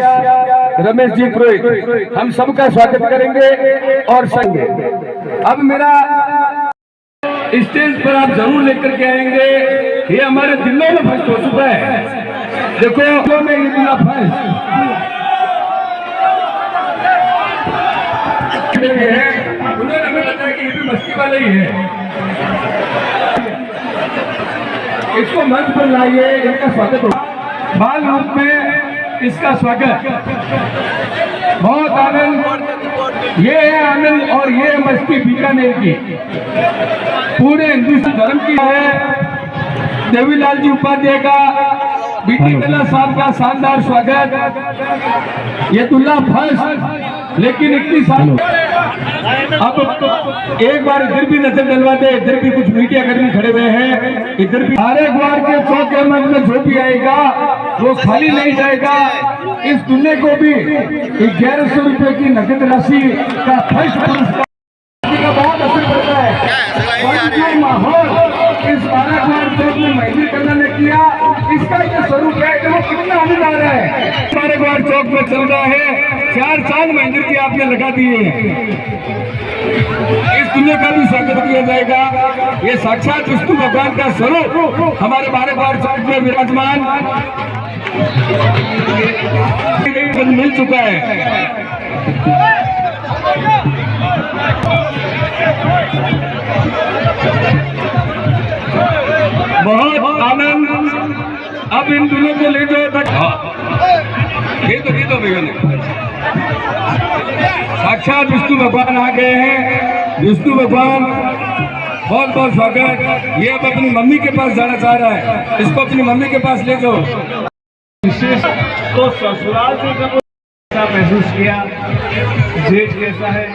रमेश जी पुरोहित हम सबका स्वागत करेंगे और संगे। अब मेरा स्टेज पर आप जरूर लेकर के आएंगे, ये हमारे दिलों में फर्स्ट हो चुका है। देखो मैं इतना फर्स्ट उन्होंने हमें बताया कि ये भी मस्ती वाले ही है। इसको मंच पर लाइए, इनका स्वागत हो। बाल रूप में इसका स्वागत, बहुत आनंद। ये है आनंद और ये मस्ती बीकानेर की, पूरे हिंदुस्तान धर्म की है। देवीलाल जी उपाध्याय का, बीटी कला साहब का शानदार स्वागत। ये दुल्ला फर्स्ट, लेकिन इतनी साल अब एक बार इधर भी नजर डलवा दे, इधर भी कुछ मीडिया कर्मी खड़े हुए हैं, इधर भी हर एक बार के चौक अहमद में जो भी आएगा वो खाली नहीं जाएगा। इस दुल्हे को भी 1100 रुपए की नकद राशि का फर्स्ट पुरस्कार का बहुत असर पड़ता है। जो माहौल इस 12 चौक में मेहंदी करना ने किया, इसका ये स्वरूप है कि वो कितना आनंद आ रहा है। 12 चौक में चल रहा है, 4 चांद मेहंदी की आपने लगा दिए हैं। इस दुनिया का भी स्वागत किया जाएगा। ये साक्षात विष्णु भगवान का स्वरूप हमारे 12 चौक में विराजमान मिल चुका है। बहुत आनंद। अब इन दुल्हों को ले जाओ तक ये तो भैया साक्षात विष्णु भगवान आ गए हैं। विष्णु भगवान बहुत बहुत स्वागत। ये अब अपनी मम्मी के पास जाना चाह रहा है, इसको अपनी मम्मी के पास ले जाओ। विशेष तो ससुराल से जब महसूस किया, जेठ कैसा है,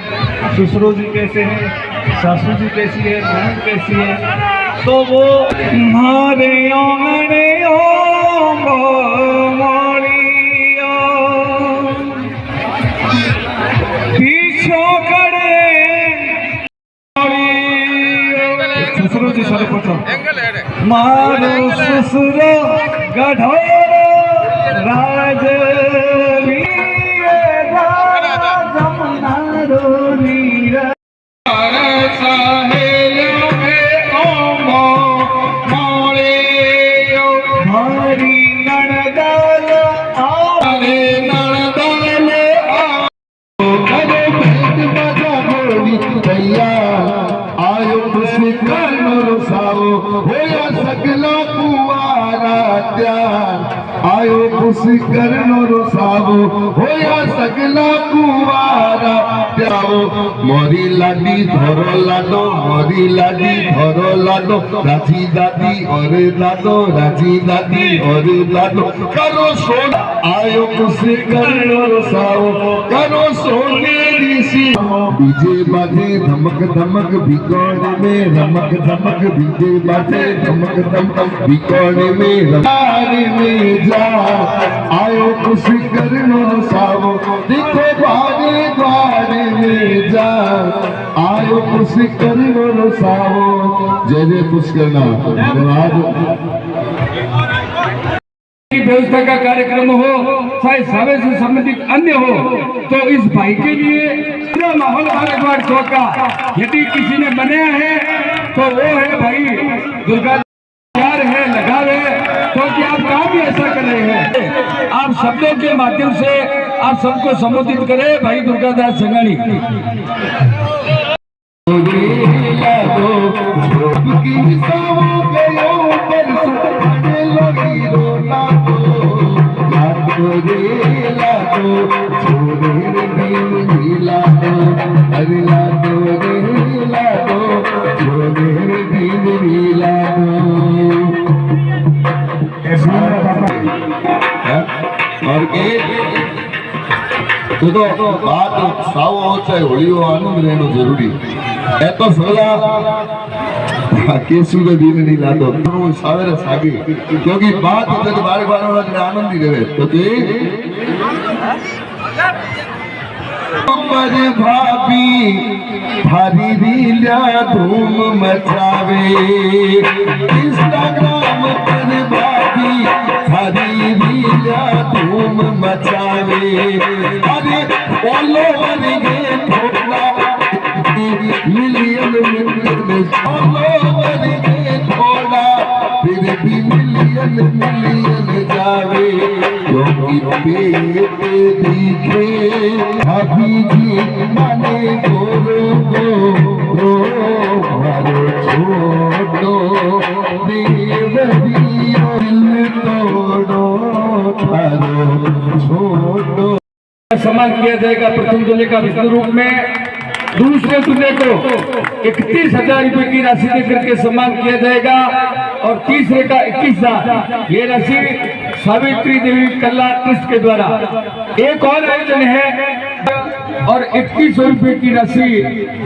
ससुर जी कैसे हैं, सासू जी कैसी है, बहन कैसी है, तो वो मारे ससुर जी सर्वप्रथम मारो ससुर गढ़ोर राज आयो खुशी करनो रोसावो होया सगला कुवारा प्याओ। मोरी लाडी धरो लाडो, मोरी लाडी धरो लाडो, राजी दादी और लाडो, राजी दादी और लाडो करो सोना। आयो खुशी करनो रोसावो करो सोने ऋषि। डीजे बाजे धमक धमक भिगोने में, धमक धमक डीजे बाजे धमक धमक भिगोने में, रमाने में जा। आयो खुशी करनो सावो देखो बागे द्वारे में जा। आयो खुशी करनो सावो। जय जय कुछ करना व्यवस्था का कार्यक्रम हो, चाहे समय से संबंधित अन्य हो, तो इस भाई के लिए पूरा माहौल 12 चौक का यदि किसी ने बनाया है तो वो है भाई दुर्गा। प्यार है, लगाव है, क्योंकि आप काम भी ऐसा कर रहे हैं। आप शब्दों के माध्यम से आप सबको संबोधित करें भाई दुर्गादास संगानी। तो बात सावो हो चाहे होली हो, आनंद रहना जरूरी है। तो सदा केसु के दिन नहीं लातो सावेरे सागी, क्योंकि बात जब 12 आनंद ही रहे। तो भाभी भारी रीला धूम मचावे, इंस्टाग्राम पर भाभी भारी रीला धूम मचावे। अरे बोलो मरेंगे थोड़ा मिलियन मिलियन बोलो मरेंगे थोड़ा फिर भी मिलियन मिलियन जावे क्योंकि बेटे दिखे अभी जी माने गोरो मारो छोड़ो देवरियो दिल तोड़ो मारो छोड़ो। सम्मान किया जाएगा प्रथम दूल्हे का विष्णु रूप में, दूसरे दूल्हे को 31,000 रुपए की राशि देकर के सम्मान किया जाएगा और तीसरे का 21,000। ये राशि सावित्री देवी कल्याण ट्रस्ट के द्वारा एक और आयोजन है और 3100 रुपए की राशि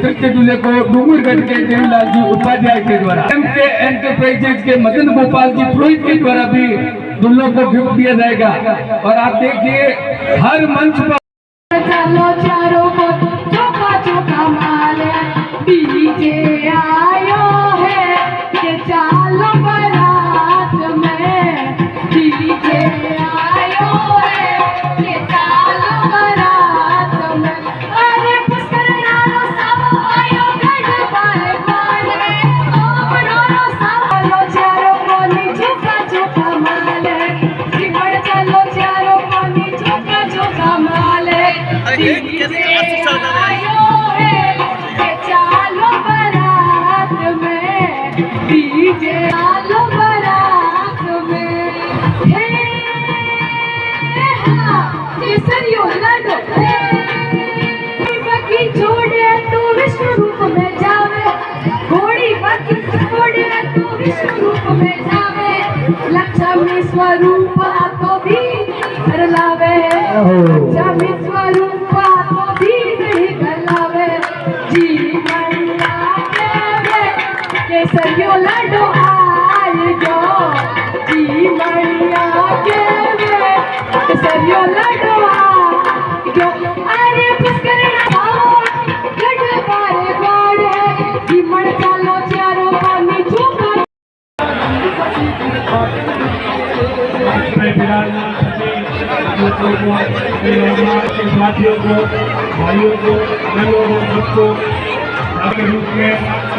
तृतीय दूल्हे को डूंगरगढ़ के देवीलाल जी उपाध्याय के द्वारा MK एंटरप्राइजेज के मदन गोपाल जी पुरोहित के द्वारा भी दूल्हों को गिफ्ट दिया जाएगा। और आप देखिए हर मंच पर चलो चारों को चौका चौका माल डीजे आयो है कि चालो बारात में डीजे आयो है कि चालो बारात में। अरे पुष्कर नारो सब आयो गढ़ बार बार ओ बनारो सब चलो चारों को नी चौका चौका माल जीवन चलो चारों को नी चौका चौका माल डीजे आयो है कि चालो बारात में डीजे चालो बारात में। हे हाँ केसरियो लडो बाकी छोड़े तू विष्णु रूप में जावे घोड़ी बाकी छोड़े तू विष्णु रूप में जावे लक्ष्मी स्वरूप तो भी कर लावे लक्ष्मी स्वरूप तो भी नहीं कर लावे जी मैया के केसरियो लडो आए जो जी मैया के केसरियो लडो आए जो। अरे पुष्कर लड्डू बारे बारे जी मन चालो चारों पानी चुका साथियों को भाइयों को बहनों को सबको के रूप में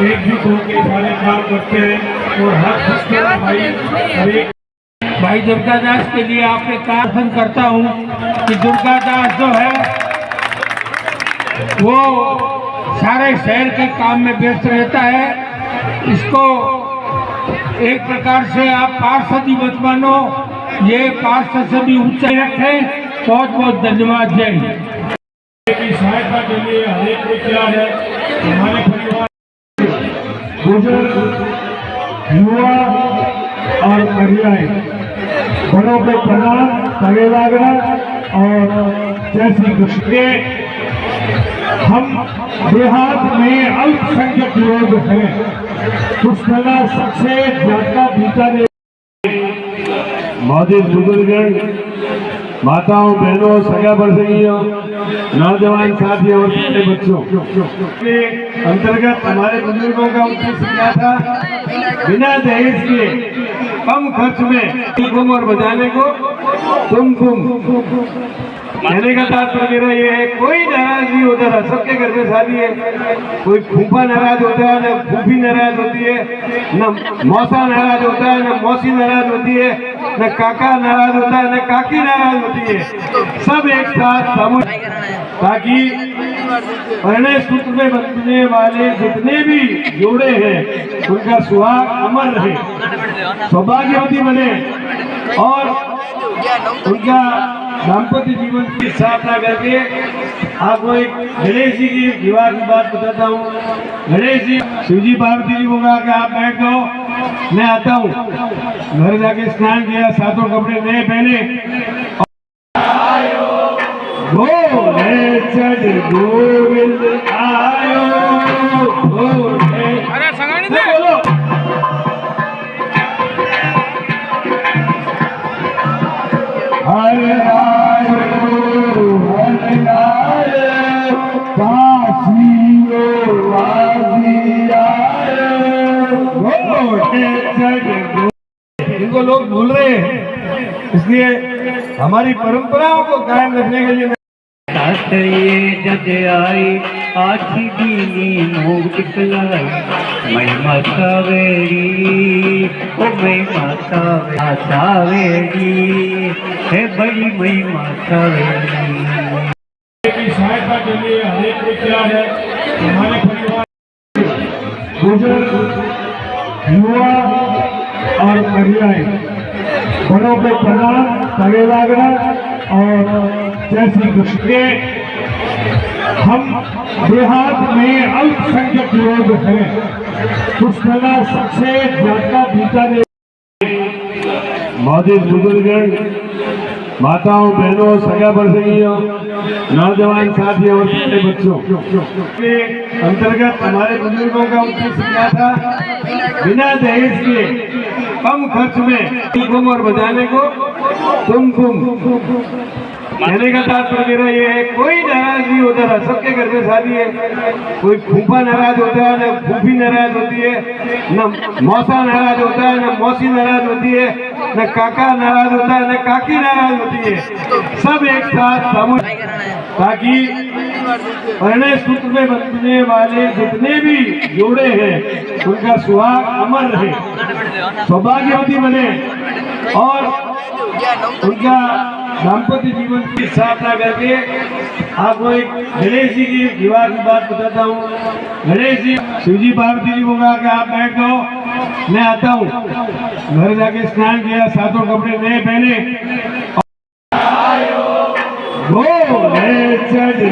एकजुट होकर सारे काम करते हैं और हर खुशके भाई हर एक भाई दुर्गा दास के लिए आपके प्रार्थना करता हूँ कि दुर्गा दास जो है वो सारे शहर के काम में व्यस्त रहता है। इसको एक प्रकार से आप पार्षद ही मत मानो, ये पार्षद से भी ऊंचाई रखें। बहुत बहुत धन्यवाद। जय हिंद। की सहायता के लिए हरेक को तैयार है हमारे परिवार बुजुर्ग युवा और महिलाएं बड़ों को प्रणाम तले लागना और जय श्री कृष्ण के। हम देहात में अल्पसंख्यक लोग हैं, कुछ तरह सबसे ज्यादा बीकानेर मौजूद बुजुर्ग माताओं बहनों सगा बरसइयों नौजवान साथियों और छोटे बच्चों के अंतर्गत हमारे बुजुर्गों का उद्देश्य क्या था, बिना दहेज के कम खर्च में कुम और बजाने को तुम कहने का तात्पर्य मेरा ये है कोई नाराज नहीं होता था। सबके घर में शादी है, कोई फूफा नाराज होता है न फूफी नाराज होती है, न मौसा नाराज होता है न मौसी नाराज होती है, न काका नाराज होता है न काकी नाराज होती है। सब एक साथ सामूहिक, ताकि परिणय सूत्र में बंधने वाले जितने भी जोड़े हैं उनका सुहाग अमर रहे, सौभाग्यवती बने और उनका दाम्पत्य जीवन की स्थापना करके आपको एक गणेश जी की विवाह की बात बताता हूँ। गणेश जी शिवजी पार्वती जी को कहा कि आप बैठ जाओ, मैं आता हूँ। घर जाके स्नान किया, सातों कपड़े नए पहने, गोविंद आयो बोलो हर इनको लोग भूल रहे हैं, इसलिए हमारी परंपराओं को कायम रखने के लिए शास्त्रीय जद आई आखी दीनी मूग दिखलाई महिमा सावेरी ओ महिमा सावेरी है बड़ी महिमा सावेरी की सहायता के लिए हरेक को क्या है हमारे परिवार बुजुर्ग युवा और महिलाएं बड़ों को प्रणाम तगे लागना और जय श्री कृष्ण के हम देहात में अल्पसंख्यक लोग हैं कुछ तरह सबसे ज्यादा बीकानेर मौजूद बुजुर्गण माताओं बहनों सगा बरसइयों नौजवान साथियों और छोटे बच्चों के अंतर्गत हमारे बुजुर्गों का उद्देश्य क्या था बिना दहेज के कम खर्च में कुम और बजाने को तुम कहने का तात्पर्य मेरा ये है कोई नाराज नहीं होता था सबके घर में शादी है कोई फूफा नाराज होता है न फूफी नाराज होती है न मौसा नाराज होता है न मौसी नाराज होती है न काका नाराज होता है न काकी नाराज होती है सब एक साथ सामूहिक ताकि परिणय सूत्र में बंधने वाले जितने भी जोड़े हैं उनका सुहाग अमर रहे सौभाग्यवती बने और उनका दाम्पत्य जीवन की स्थापना करके आपको एक गणेश जी की विवाह की बात बताता हूँ गणेश जी शिवजी पार्वती जी को कहा कि आप बैठ जाओ मैं आता हूँ घर जाके स्नान किया सातों कपड़े नए पहने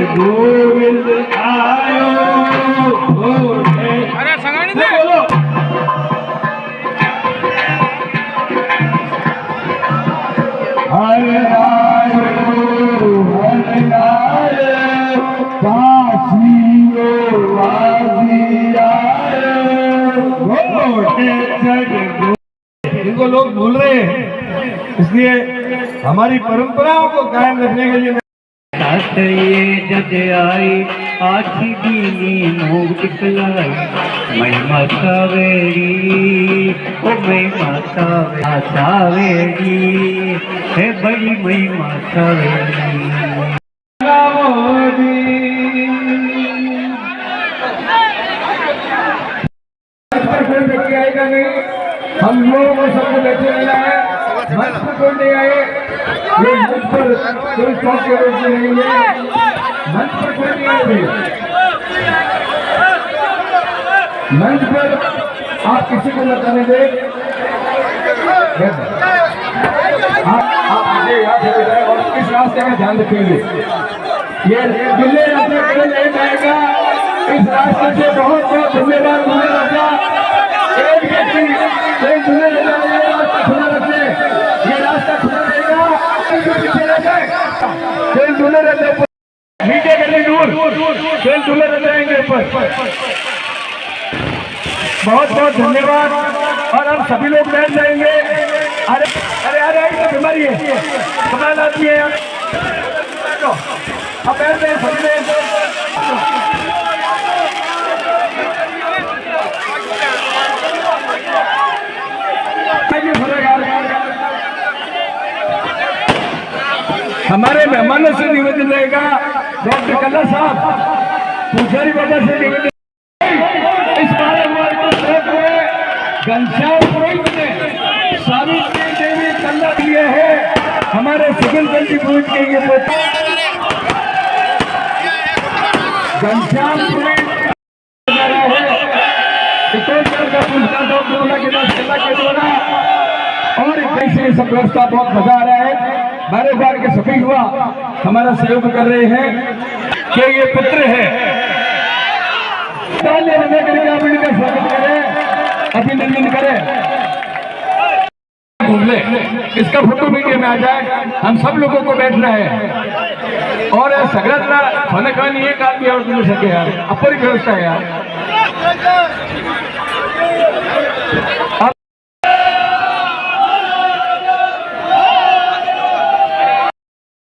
गोविंद आयो बोलो हरे आयो काशियो वासी आयो इनको लोग भूल रहे हैं इसलिए हमारी परंपराओं को कायम रखने के लिए शास्त्रीय जद आई आखी दीनी मूग दिखलाई महिमा सावेरी ओ महिमा सावेरी है बड़ी महिमा सावेरी कोई व्यक्ति आएगा नहीं हम लोगों को सबको बैठे रहना है मंच पर कोई नहीं आए ये मंच पर कोई चौक के रोक में नहीं है मंच पर कोई नहीं आए मंच पर आप किसी को न करने दे आप आगे यहाँ से बैठे और इस रास्ते का ध्यान रखेंगे ये दिल्ली रास्ते कहीं नहीं जाएगा इस रास्ते से बहुत बहुत धन्यवाद मुझे रखा एक व्यक्ति एक दुनिया ये रास्ता खुला रखे ये रास्ता खुला रहेगा खेल दूल्हे रहते नीचे गली दूर खेल दूल्हे रह जाएंगे ऊपर बहुत बहुत धन्यवाद और हम सभी लोग बैठ जाएंगे अरे अरे अरे तो बीमारी है कमाल आदमी है अब बैठ जाए सभी लोग हमारे मेहमानों से निवेदन रहेगा डॉक्टर कल्ला साहब पुजारी बाबा से निवेदन इस बार हमारे को घनश्याम पुरोहित ने सावित्री देवी कल्ला दिए है हमारे सुगंधी पुरोहित के ये घनश्याम पुरोहित का पुरस्कार के द्वारा और कैसे सब व्यवस्था बहुत मजा आ रहा है बारे बार के सभी युवा हमारा सहयोग कर रहे हैं कि ये पुत्र है का स्वागत करें अभिनंदन करें घूमले इसका फोटो मीडिया में आ जाए हम सब लोगों को बैठना है और सगळ्यातला फनक आणि एक आदमी और मिळू सके यार अपर व्यवस्था है यार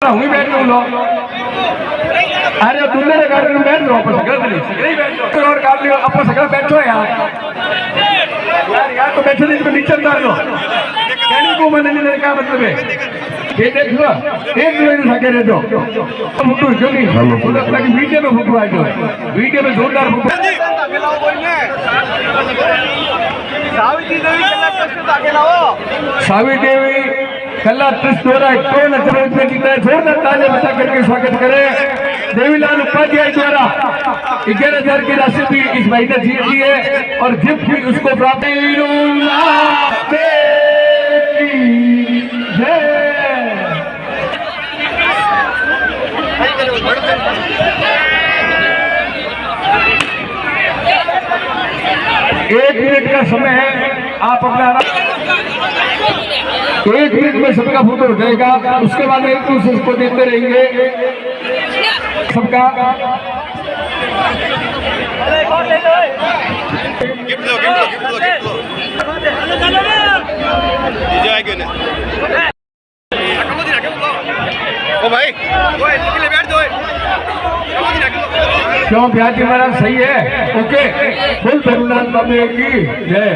हूँ बैठ लो अरे दूल्हे के गाड़ी में बैठ लो अपन सगळे बैठ और गाड़ी अपन सगळं बैठो यार यार तो बैठो नहीं तो नीचे उतार लो कहने को मैंने क्या मतलब है ये देख लो, एक मिनट सके रहे दो फोटो क्यों नहीं तो लगता कि वीडियो में फोटो आ जाए, वीडियो में जोरदार फोटो। सावित्री देवी कला ट्रस्ट द्वारा 51 रुपये की तरह जोरदार तालियां बजा करके स्वागत करें। देवीलाल उपाध्याय द्वारा 11,000 की राशि भी इस महीने जीत दी है और गिफ्ट भी उसको प्राप्त। एक मिनट का समय है, आप अपना 1 मिनट में सबका फोटो हो जाएगा, उसके बाद एक दूसरे को देते रहेंगे सबका। क्यों ब्याज महाराज सही है? ओके, फुल धन्यवाद बाबे की जय।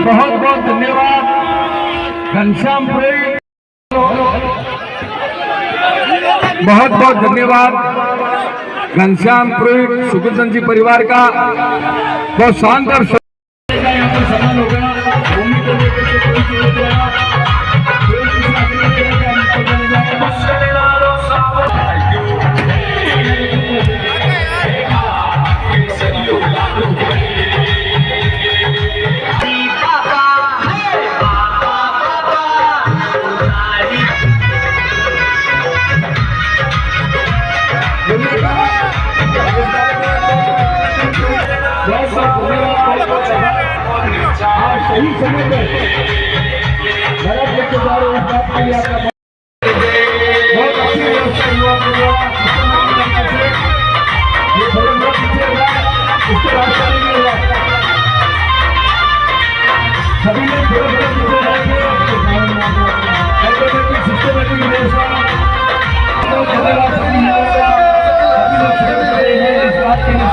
बहुत बहुत धन्यवाद घनश्याम पुरोहित, बहुत बहुत धन्यवाद घनश्याम पुरोहित सुखचंद जी परिवार का बहुत शानदार यहाँ पर सम्मान होगा। सही समय पर भारत लेके जा रहे हैं, इस बात के लिए आपका बहुत अच्छी व्यवस्था हुआ। ये थोड़े बहुत पीछे हुआ, उसके रास्ता नहीं हुआ, सभी लोग थोड़े थोड़े पीछे रहेंगे। सिस्टमेटिक व्यवस्था धन्यवाद सभी लोग रहे हैं इस बात के लिए।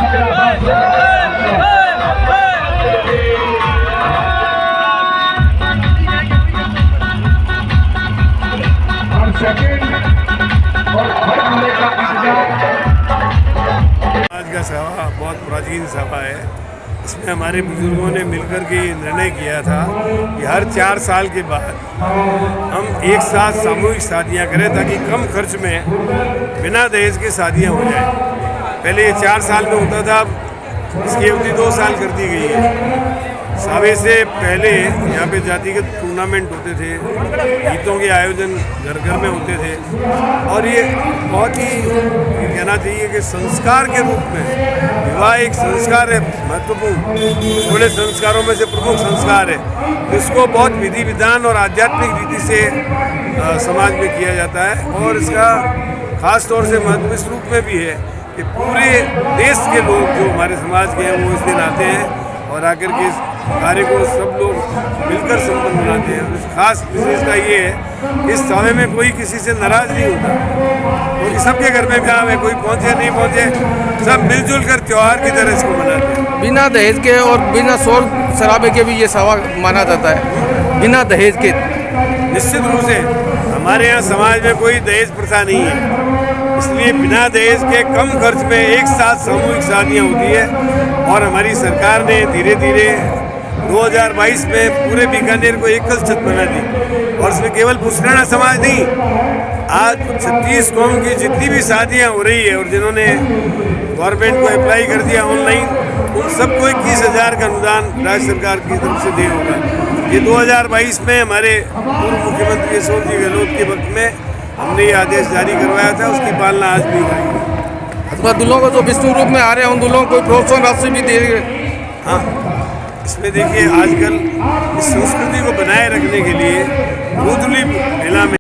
आज का सभा बहुत प्राचीन सभा है। इसमें हमारे बुजुर्गों ने मिलकर के निर्णय किया था कि हर 4 साल के बाद हम एक साथ सामूहिक शादियां करें ताकि कम खर्च में बिना दहेज के शादियां हो जाए। पहले ये 4 साल में होता था, इसकी अवधि 2 साल कर दी गई है। सावे से पहले यहाँ पे जातिगत टूर्नामेंट होते थे, गीतों के आयोजन घर घर में होते थे और ये बहुत ही कहना चाहिए कि संस्कार के रूप में विवाह एक संस्कार है महत्वपूर्ण, बड़े संस्कारों में से प्रमुख संस्कार है। इसको बहुत विधि विधान और आध्यात्मिक रीति से समाज में किया जाता है और इसका खास तौर से महत्व इस रूप में भी है कि पूरे देश के लोग जो हमारे समाज के हैं वो इस दिन आते हैं और आकर के इस कार्य को सब लोग मिलकर संपन्न बनाते हैं। इस खास विशेषता ये है कि इस समय में कोई किसी से नाराज नहीं होता, क्योंकि सबके घर में काम है, कोई पहुँचे नहीं पहुँचे, सब मिलजुल कर त्यौहार की तरह इसको मनाते हैं। बिना दहेज के और बिना शोर शराबे के भी ये सभा माना जाता है, बिना दहेज के। निश्चित रूप से हमारे यहाँ समाज में कोई दहेज प्रथा नहीं है, इसलिए बिना दहेज के कम खर्च में एक साथ सामूहिक शादियाँ होती है। और हमारी सरकार ने धीरे धीरे 2022 में पूरे बीकानेर को एकल छत बना दी और इसमें केवल पुष्करणा समाज नहीं, आज 36 कौम की जितनी भी शादियाँ हो रही है और जिन्होंने गवर्नमेंट को अप्लाई कर दिया ऑनलाइन, उन सबको 21,000 का अनुदान राज्य सरकार की तरफ से दे होगा। ये 2022 में हमारे पूर्व मुख्यमंत्री अशोक जी गहलोत के वक्त में हमने ये आदेश जारी करवाया था, उसकी पालना आज भी हो रही है। दुल्हों को जो विष्णु रूप में आ रहे हैं उन दुल्हों को प्रोत्साहन राशि भी दे रहे। हाँ, इसमें देखिए आजकल इस संस्कृति को बनाए रखने के लिए गोधुली मेला में